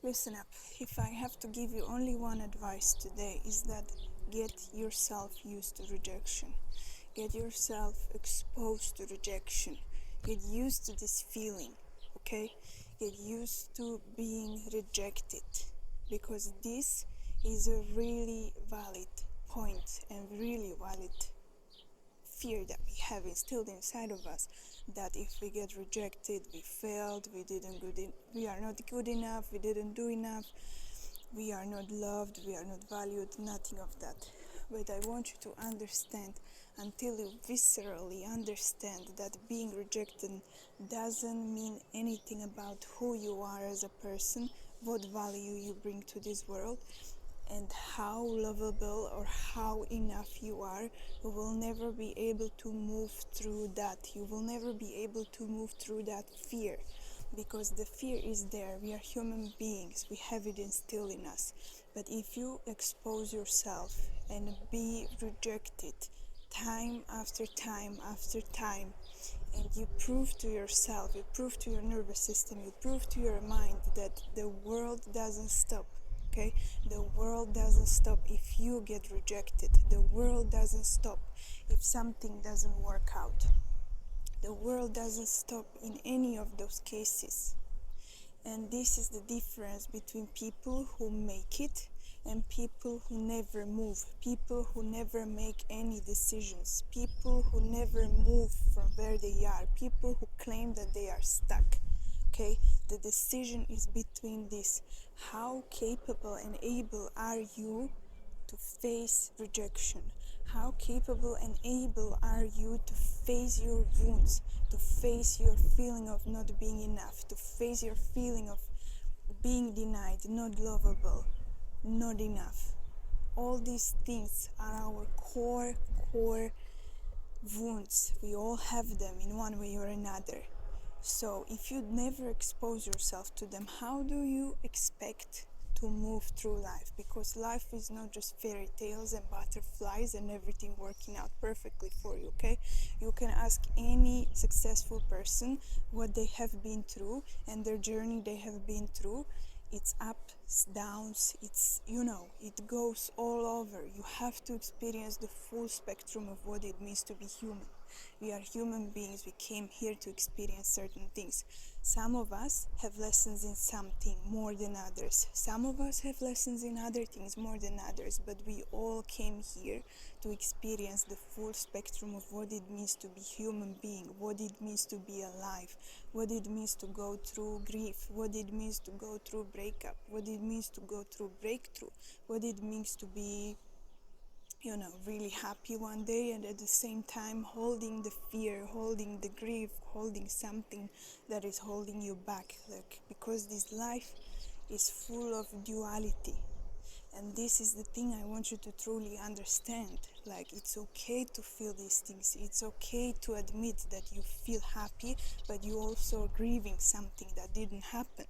Listen up. If I have to give you only one advice today, is that get yourself used to rejection. Get yourself exposed to rejection. Get used to this feeling, okay? Get used to being rejected, because this is a really valid point and really valid fear that we have instilled inside of us, that if we get rejected, we failed, we are not good enough, we didn't do enough, we are not loved, we are not valued, nothing of that. But I want you to understand, until you viscerally understand that being rejected doesn't mean anything about who you are as a person, what value you bring to this world, and how lovable or how enough you are, you will never be able to move through that. You will never be able to move through that fear, because the fear is there. We are human beings. We have it instilled in us. But if you expose yourself and be rejected time after time after time, and you prove to yourself, you prove to your nervous system, you prove to your mind that the world doesn't stop. Okay? The world doesn't stop if you get rejected. The world doesn't stop if something doesn't work out. The world doesn't stop in any of those cases. And this is the difference between people who make it and people who never move, people who never make any decisions, people who never move from where they are, people who claim that they are stuck. Okay, the decision is between this. How capable and able are you to face rejection? How capable and able are you to face your wounds, to face your feeling of not being enough, to face your feeling of being denied, not lovable, not enough? All these things are our core wounds. We all have them in one way or another. So if you never expose yourself to them, how do you expect to move through life? Because life is not just fairy tales and butterflies and everything working out perfectly for you, okay? You can ask any successful person what they have been through and their journey they have been through. It's ups, downs, it goes all over. You have to experience the full spectrum of what it means to be human. We are human beings. We came here to experience certain things. Some of us have lessons in something more than others. Some of us have lessons in other things more than others. But we all came here to experience the full spectrum of what it means to be human being, what it means to be alive, what it means to go through grief, what it means to go through breakup, what it means to go through breakthrough, what it means to be really happy one day, and at the same time holding the fear, holding the grief, holding something that is holding you back. Because this life is full of duality. And this is the thing I want you to truly understand. It's okay to feel these things. It's okay to admit that you feel happy, but you also are grieving something that didn't happen.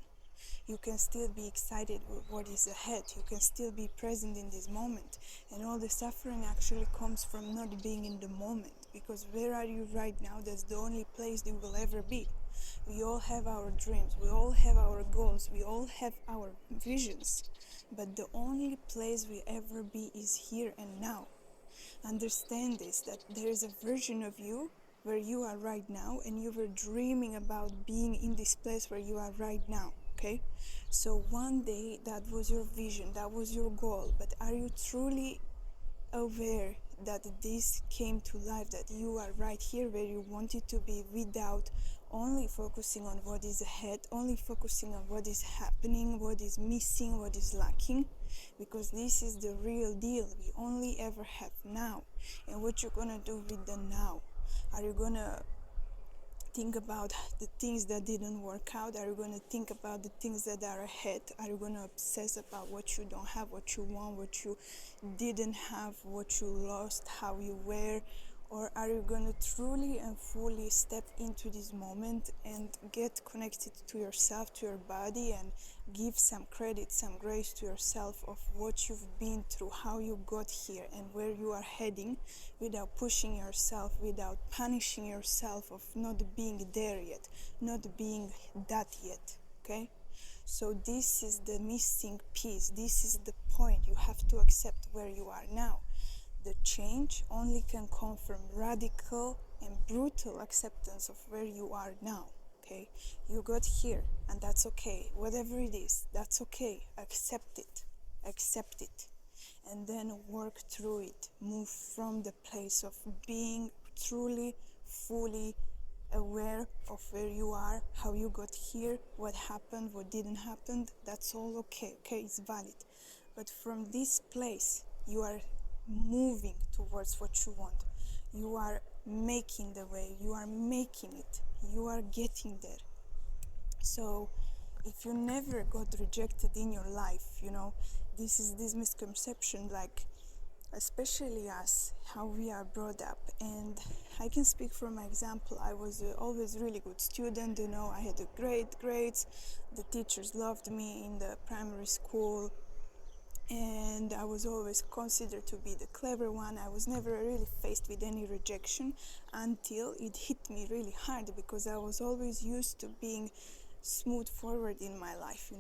You can still be excited with what is ahead. You can still be present in this moment. And all the suffering actually comes from not being in the moment. Because where are you right now? That's the only place you will ever be. We all have our dreams. We all have our goals. We all have our visions. But the only place we ever be is here and now. Understand this, that there is a version of you where you are right now, and you were dreaming about being in this place where you are right now. Okay, so one day that was your vision, that was your goal, but are you truly aware that this came to life, that you are right here where you wanted to be, without only focusing on what is ahead, only focusing on what is happening, what is missing, what is lacking? Because this is the real deal. We only ever have now. And what you're gonna do with the now? Are you gonna think about the things that didn't work out? Are you going to think about the things that are ahead? Are you going to obsess about what you don't have, what you want, what you didn't have, what you lost, how you were? Or are you going to truly and fully step into this moment and get connected to yourself, to your body, and give some credit, some grace to yourself of what you've been through, how you got here and where you are heading, without pushing yourself, without punishing yourself of not being there yet, not being that yet, okay? So this is the missing piece. This is the point. You have to accept where you are now. The change only can come from radical and brutal acceptance of where you are now. Okay, you got here, and that's okay. Whatever it is, that's okay. Accept it. Accept it. And then work through it. Move from the place of being truly, fully aware of where you are, how you got here, what happened, what didn't happen. That's all okay. Okay, it's valid. But from this place, you are moving towards what you want. You are making the way. You are making it. You are getting there. So if you never got rejected in your life, this is this misconception, like especially us, how we are brought up. And I can speak from my example. I was always really good student, I had a great grades. The teachers loved me in the primary school, and I was always considered to be the clever one. I was never really faced with any rejection until it hit me really hard, because I was always used to being smooth forward in my life.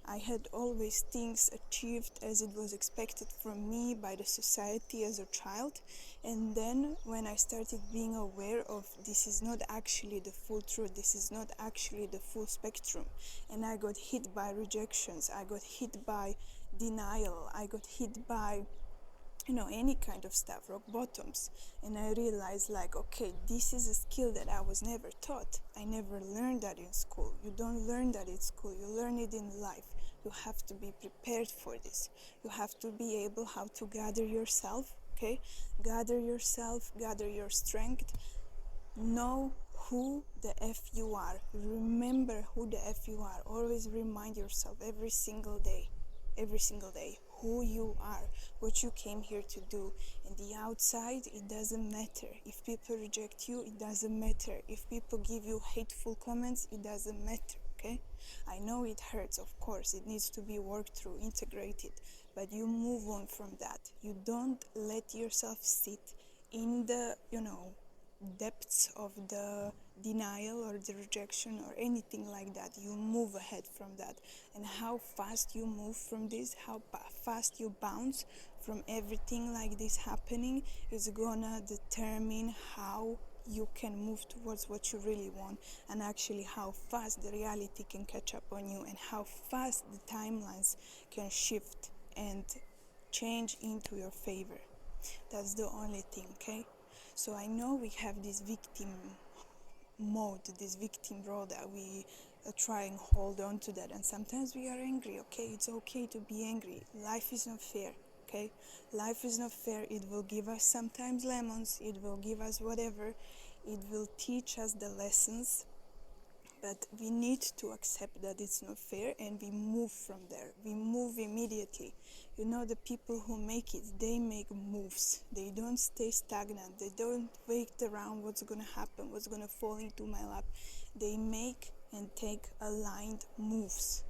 I had always things achieved as it was expected from me by the society as a child. And then when I started being aware of this is not actually the full truth, this is not actually the full spectrum, and I got hit by rejections, I got hit by denial, I got hit by any kind of stuff, rock bottoms. And I realized, like, okay, this is a skill that I was never taught. I never learned that in school. You don't learn that in school, you learn it in life. You have to be prepared for this. You have to be able how to gather yourself, okay? Gather yourself, gather your strength. Know who the F you are. Remember who the F you are. Always remind yourself every single day, who you are, what you came here to do. And the outside, it doesn't matter. If people reject you, it doesn't matter. If people give you hateful comments, it doesn't matter, okay? I know it hurts, of course. It needs to be worked through, integrated. But you move on from that. You don't let yourself sit in the, depths of the denial or the rejection or anything like that. You move ahead from that. And how fast you move from this, how fast you bounce from everything like this happening, is gonna determine how you can move towards what you really want, and actually how fast the reality can catch up on you, and how fast the timelines can shift and change into your favor. That's the only thing, okay? So I know we have this victim mode, this victim role, that we try and hold on to that, and sometimes we are angry. Okay, it's okay to be angry. Life is not fair. Okay, life is not fair. It will give us sometimes lemons, it will give us whatever, it will teach us the lessons, but we need to accept that it's not fair, and we move from there. We move immediately. The people who make it, they make moves. They don't stay stagnant. They don't wait around what's going to happen, what's going to fall into my lap. They make and take aligned moves.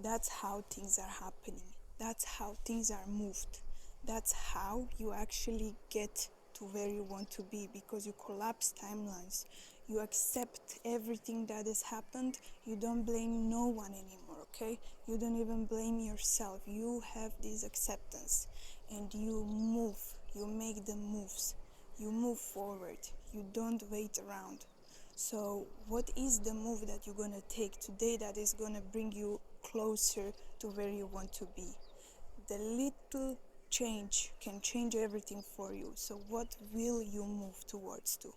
That's how things are happening. That's how things are moved. That's how you actually get to where you want to be, because you collapse timelines. You accept everything that has happened. You don't blame no one anymore, okay? You don't even blame yourself. You have this acceptance, and you move. You make the moves. You move forward. You don't wait around. So what is the move that you're going to take today that is going to bring you closer to where you want to be? The little change can change everything for you. So what will you move towards to?